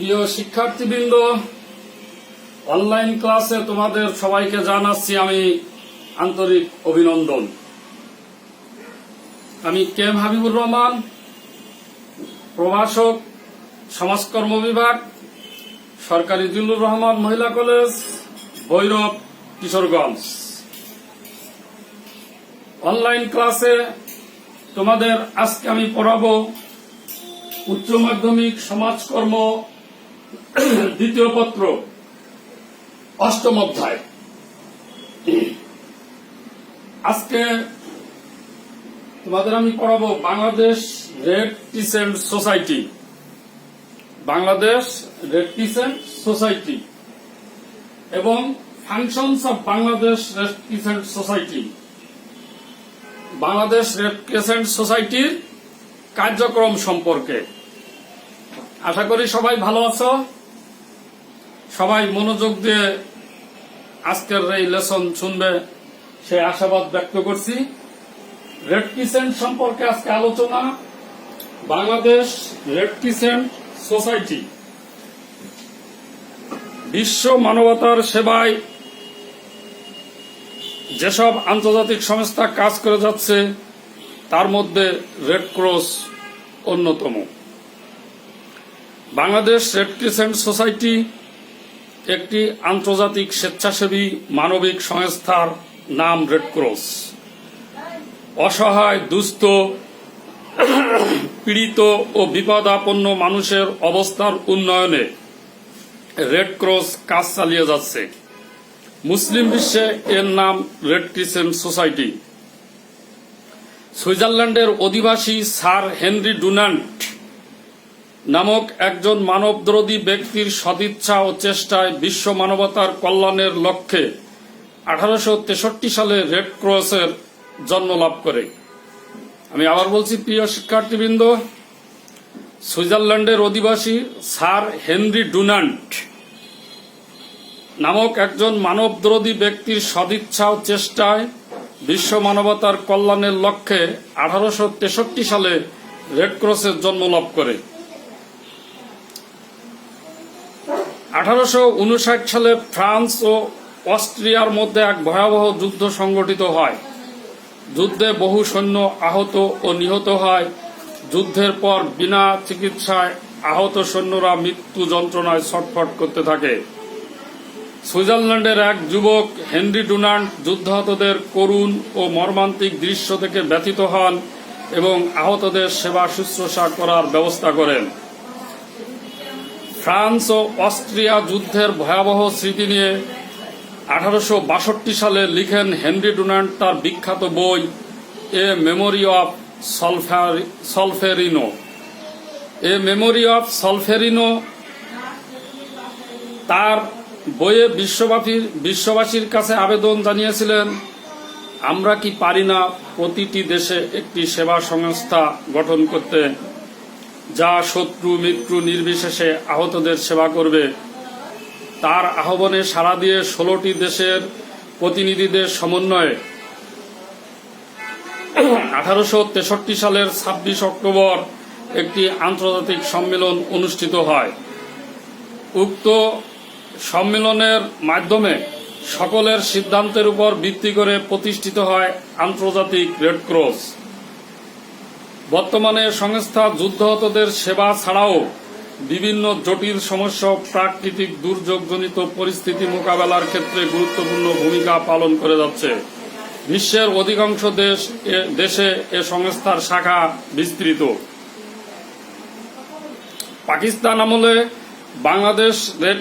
প্রিয় শিক্ষার্থীবৃন্দ, অনলাইন ক্লাসে তোমাদের সবাইকে জানাচ্ছি আমি আন্তরিক অভিনন্দন। আমি কে এম হাবিবুর রহমান, প্রভাষক, সমাজকর্ম বিভাগ, সরকারি জিল্লুর রহমান মহিলা কলেজ, ভৈরব, কিশোরগঞ্জ। অনলাইন ক্লাসে তোমাদের আজকে আমি পড়াবো উচ্চ মাধ্যমিক সমাজকর্ম দ্বিতীয় পত্র অষ্টম অধ্যায়। আজকে তোমাদের আমি পড়াবো Bangladesh red crescent society, Bangladesh red crescent society এবং functions of Bangladesh red crescent society, Bangladesh red crescent সোসাইটির কার্যক্রম সম্পর্কে। আশা করি সবাই ভালো আছো, সবাই মনোযোগ দিয়ে আজকের এই লেসন শুনবে সে আশাবাদ ব্যক্ত করছি। রেড ক্রিসেন্ট সম্পর্কে আজকে আলোচনা। বাংলাদেশ রেড ক্রিসেন্ট সোসাইটি বিশ্ব মানবতার সেবায় যেসব আন্তর্জাতিক সংস্থা কাজ করে যাচ্ছে তার মধ্যে রেড ক্রস অন্যতম। বাংলাদেশ রেড ক্রিসেন্ট সোসাইটি একটি আন্তর্জাতিক স্বেচ্ছাসেবী মানবিক সংস্থার নাম রেড ক্রস। অসহায়, দুস্থ, পীড়িত ও বিপদাপন্ন মানুষের অবস্থার উন্নয়নে রেড ক্রস কাজ চালিয়ে যাচ্ছে। মুসলিম বিশ্বে এর নাম রেড ক্রিসেন্ট সোসাইটি। সুইজারল্যান্ডের অধিবাসী স্যার হেনরি ডুনান্ট নামক একজন মানবদ্রোহী ব্যক্তির সদিচ্ছা ও চেষ্টায় বিশ্ব মানবতার কল্যাণের লক্ষ্যে 1863 সালে রেড ক্রসের জন্ম লাভ করে। আমি আবার বলছি, প্রিয় শিক্ষার্থীবৃন্দ, সুইজারল্যান্ডের অধিবাসী স্যার হেনরি ডুনান্ট নামক একজন মানবদ্রোহী ব্যক্তির সদিচ্ছা ও চেষ্টায় বিশ্ব মানবতার কল্যাণের লক্ষ্যে 1863 সালে রেড ক্রসের জন্ম লাভ করে। 1859 সালে ফ্রান্স ও অস্ট্রিয়ার মধ্যে এক ভয়াবহ যুদ্ধ সংঘটিত হয়। যুদ্ধে বহু সৈন্য আহত ও নিহত হয়। যুদ্ধের পর বিনা চিকিৎসায় আহত সৈন্যরা মৃত্যু যন্ত্রণায় ছটফট করতে থাকে। সুইজারল্যান্ডের এক যুবক হেনরি ডুনান্ট যুদ্ধাহতদের করুণ ও মর্মান্তিক দৃশ্য থেকে ব্যথিত হন এবং আহতদের সেবা শুশ্রূষা করার ব্যবস্থা করেন। ফ্রান্স ও অস্ট্রিয়া যুদ্ধের ভয়াবহ স্মৃতি নিয়ে 1862 সালে লিখেন হেনরি ডুনান্ট তার বিখ্যাত বই a memory of Solferino. A memory of Solferino তার বইয়ে বিশ্ববাসীর কাছে আবেদন জানিয়েছিলেন, আমরা কি পারি না প্রতিটি দেশে একটি সেবা সংস্থা গঠন করতে যা শত্রু মিত্র নির্বিশেষে আহতদের সেবা করবে। তার আহ্বানে সাড়া দিয়ে 16টি দেশের প্রতিনিধিদের সমন্বয়ে 1863 সালের 26 অক্টোবর একটি আন্তর্জাতিক সম্মেলন অনুষ্ঠিত হয়। উক্ত সম্মেলনের মাধ্যমে সকলের সিদ্ধান্তের উপর ভিত্তি করে প্রতিষ্ঠিত হয় আন্তর্জাতিক রেড ক্রস। বর্তমানে সংস্থা যুদ্ধাহতদের সেবা ছাড়াও বিভিন্ন জটিল সমস্যা, প্রাকৃতিক দুর্যোগজনিত পরিস্থিতি মোকাবেলার ক্ষেত্রে গুরুত্বপূর্ণ ভূমিকা পালন করে যাচ্ছে। বিশ্বের অধিকাংশ দেশে এ সংস্থার শাখা বিস্তৃত। পাকিস্তান আমলে বাংলাদেশ রেড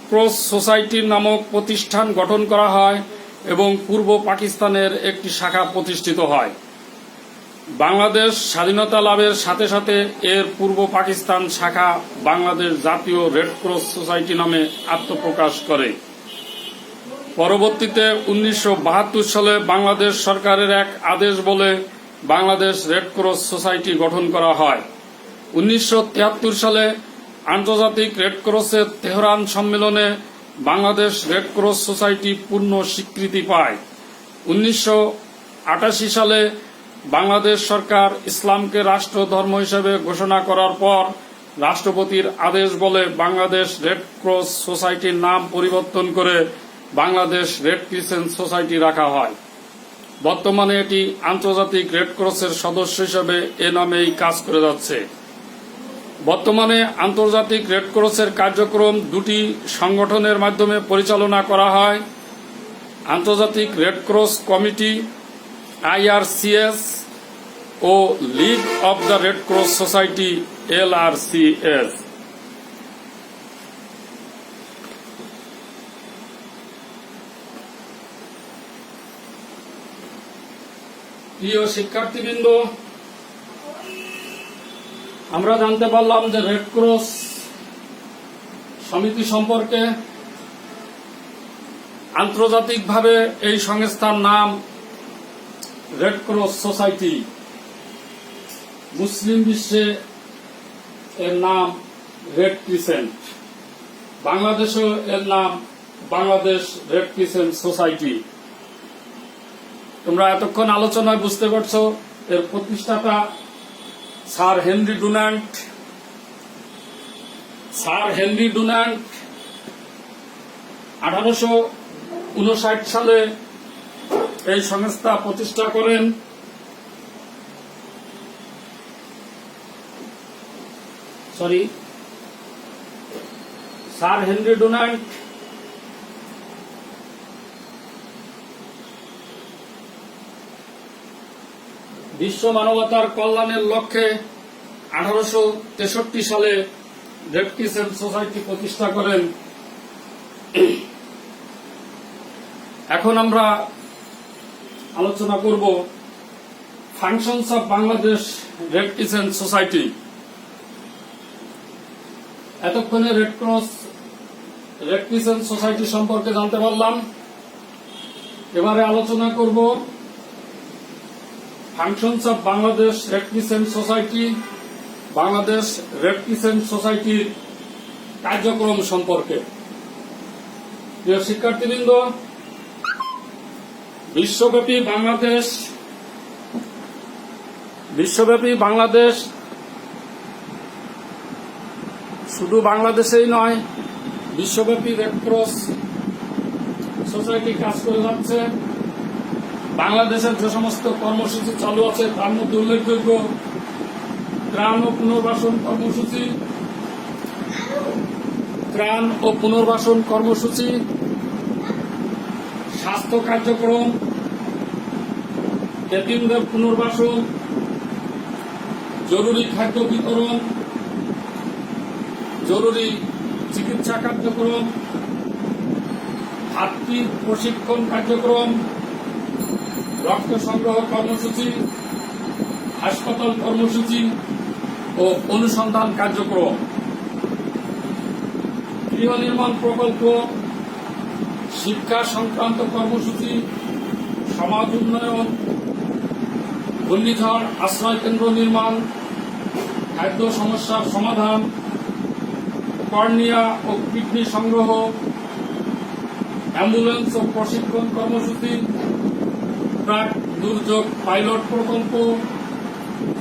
ক্রস সোসাইটি নামক প্রতিষ্ঠান গঠন করা হয় এবং পূর্ব পাকিস্তানের একটি শাখা প্রতিষ্ঠিত হয়। বাংলাদেশ স্বাধীনতা লাভের সাথে সাথে এর পূর্ব পাকিস্তান শাখা বাংলাদেশ জাতীয় রেড ক্রস সোসাইটি নামে আত্মপ্রকাশ করে। পরবর্তীতে 1972 সালে বাংলাদেশ সরকারের এক আদেশ বলে বাংলাদেশ রেড ক্রস সোসাইটি গঠন করা হয়। 1973 সালে আন্তর্জাতিক রেড ক্রসের তেহরান সম্মেলনে বাংলাদেশ রেড ক্রস সোসাইটি পূর্ণ স্বীকৃতি পায়। 1988 সালে বাংলাদেশ সরকার ইসলামকে রাষ্ট্র ধর্ম হিসেবে ঘোষণা করার পর রাষ্ট্রপতির আদেশ বলে বাংলাদেশ রেড ক্রস সোসাইটির নাম পরিবর্তন করে বাংলাদেশ রেড ক্রিসেন্ট সোসাইটি রাখা হয়। বর্তমানে এটি আন্তর্জাতিক রেড ক্রসের সদস্য হিসেবে এ নামেই কাজ করে যাচ্ছে। বর্তমানে আন্তর্জাতিক রেড ক্রসের কার্যক্রম দুটি সংগঠনের মাধ্যমে পরিচালনা করা হয়: আন্তর্জাতিক রেড ক্রস কমিটি IRCS ও league of the red cross society LRCS। প্রিয় শিক্ষার্থীবৃন্দ, আমরা জানতে পারলাম যে রেড ক্রস সমিতি সম্পর্কে। আন্তর্জাতিকভাবে এই সংস্থার নাম রেড ক্রস সোসাইটি, মুসলিম বিশ্বে এর নাম রেড ক্রিসেন্ট, বাংলাদেশেও এর নাম বাংলাদেশ রেড ক্রিসেন্ট সোসাইটি। তোমরা এতক্ষণ আলোচনায় বুঝতে পারছো এর প্রতিষ্ঠাতা sir Henry Dunant. Sir Henry Dunant 1859 সালে এই সংস্থা প্রতিষ্ঠা করেন। স্যার হেনরি ডুনান্ট বিশ্ব মানবতার কল্যাণের লক্ষ্যে 1863 সালে রেড ক্রিসেন্ট সোসাইটি প্রতিষ্ঠা করেন। এখন আমরা আলোচনা করব functions of Bangladesh red crescent society. এতক্ষণে রেড ক্রিসেন্ট সোসাইটি সম্পর্কে জানতে পারলাম। এবারে আলোচনা করব functions of Bangladesh red crescent society, Bangladesh red crescent সোসাইটির কার্যক্রম সম্পর্কে। প্রিয় শিক্ষার্থীবৃন্দ, বিশ্বব্যাপী বাংলাদেশ শুধু বাংলাদেশেই নয়, বিশ্বব্যাপী রেড ক্রস সোসাইটি কাজ করে যাচ্ছে। বাংলাদেশের যে সমস্ত কর্মসূচি চালু আছে তার মধ্যে উল্লেখযোগ্য ত্রাণ ও পুনর্বাসন কর্মসূচি, স্বাস্থ্য কার্যক্রম, এতিমদের পুনর্বাসন, জরুরি খাদ্য বিতরণ, জরুরি চিকিৎসা কার্যক্রম, ঘাটতি প্রশিক্ষণ কার্যক্রম, রক্ত সংগ্রহ কর্মসূচি, হাসপাতাল কর্মসূচি ও অনুসন্ধান কার্যক্রম, গৃহ নির্মাণ প্রকল্প, শিক্ষা সংক্রান্ত কর্মসূচি, সমাজ উন্নয়ন, ঘূর্ণিঝড় আশ্রয় কেন্দ্র নির্মাণ, খাদ্য সমস্যার সমাধান, কর্নিয়া ও কিডনি সংগ্রহ, অ্যাম্বুলেন্স ও প্রশিক্ষণ কর্মসূচি, প্রাক দুর্যোগ পাইলট প্রকল্প,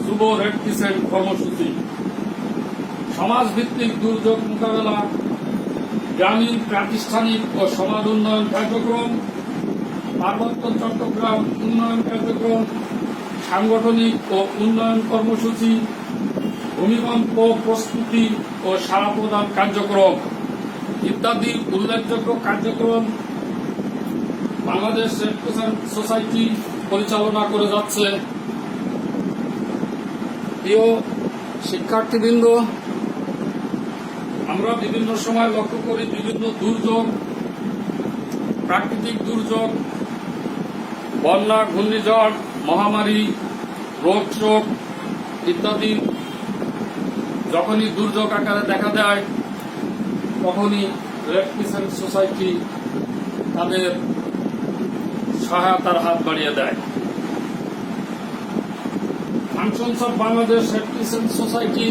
যুব রেড ক্রিসেন্ট কর্মসূচি, সমাজভিত্তিক দুর্যোগ মোকাবেলা, গ্রামীণ প্রাতিষ্ঠানিক ও সমাজ উন্নয়ন কার্যক্রম, পার্বত্য চট্টগ্রাম উন্নয়ন কার্যক্রম, সাংগঠনিক ও উন্নয়ন কর্মসূচি, ভূমিকম্প প্রস্তুতি ও সাড়া প্রদান কার্যক্রম ইত্যাদি উল্লেখযোগ্য কার্যক্রম বাংলাদেশ রেড ক্রিসেন্ট সোসাইটি পরিচালনা করে যাচ্ছে। প্রিয় শিক্ষার্থীবৃন্দ, আমরা বিভিন্ন সময় লক্ষ্য করি বিভিন্ন দুর্যোগ, প্রাকৃতিক দুর্যোগ, বন্যা, ঘূর্ণিঝড়, মহামারী, রোগ শোক ইত্যাদি যখনই দুর্যোগ আকারে দেখা দেয় তখনই রেড ক্রিসেন্ট সোসাইটি তাদের সহায়তার হাত বাড়িয়ে দেয়। Functions of Bangladesh red crescent society,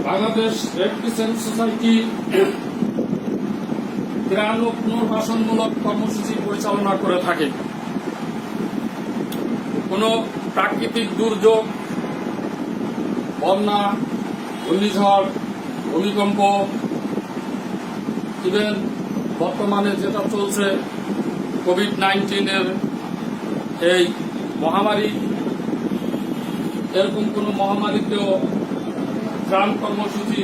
Bangladesh red crescent society ত্রাণ ও পুনর্বাসনমূলক কর্মসূচি পরিচালনা করে থাকে। কোন প্রাকৃতিক দুর্যোগ, বন্যা, ঘূর্ণিঝড় ভূমিকম্প, ইভেন বর্তমানে যেটা চলছে কোভিড-19 এই মহামারী, এরকম কোনো মহামারীতেও ত্রাণ কর্মসূচি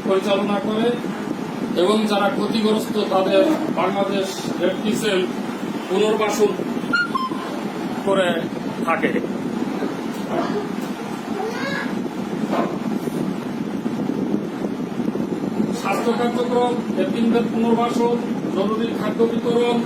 পরিচালনা করে এবং যারা ক্ষতিগ্রস্ত তাদের বাংলাদেশ রেড ক্রিসেন্ট পুনর্বাসন করে থাকে। স্বাস্থ্য কার্যক্রম, এতিমদের পুনর্বাসন, জরুরি খাদ্য বিতরণ,